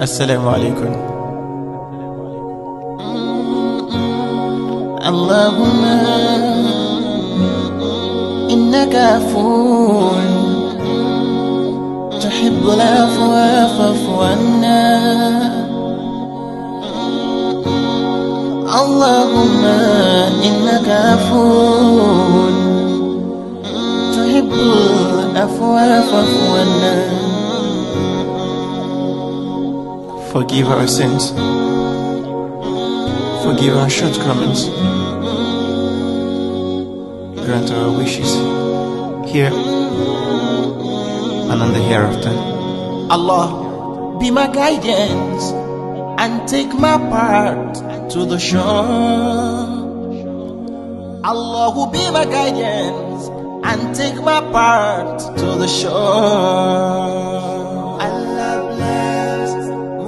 السلام عليكم. اللهم إنك عفو تحب العفو فاعف عنا. اللهم إنك عفو تحب العفو فاعف عنا. Forgive our sins. Forgive our shortcomings. Grant our wishes here and on the hereafter. Allah, be my guidance and take my part to the shore. Allah will be my guidance and take my part to the shore. Allah bless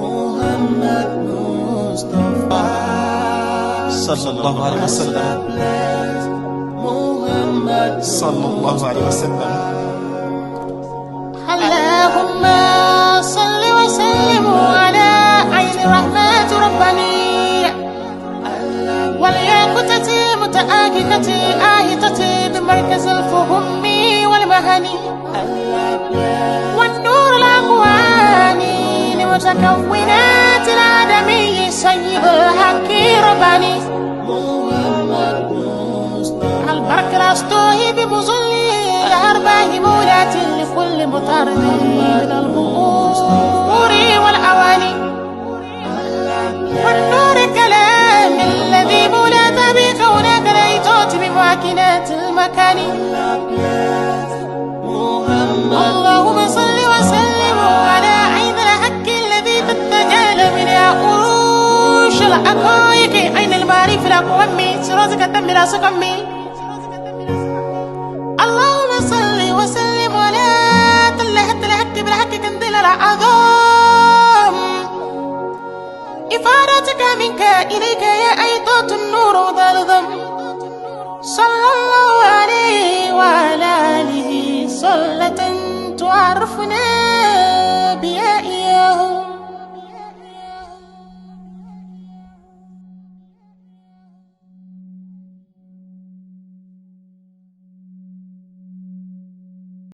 Muhammad Mustafa Sallallahu alaihi wasallam. bless Muhammad Sallallahu alaihi wasallam. اللهم صل وسلم على عين رحمة رباني والياقوتة متآككة آهتة بمركز الفهم والمهني والنور الأكواني لمتكونات الآدمي سيد الحق رباني البرك الأسطوهي بمظلي أرباه مولات لكل مطارد من البخور والأواني والنور كلام الذي مولات بكونك ليتوت بماكنات المكان. اللهم صل وسلم على عين الحق الذي تتجلى منها أروش الحقائق عين المعرفة الأقوم سرازك الدم لا سقمي. اللهم صل وسلم على تلهت الحق بالحق كندل العظام إفادتك منك إليك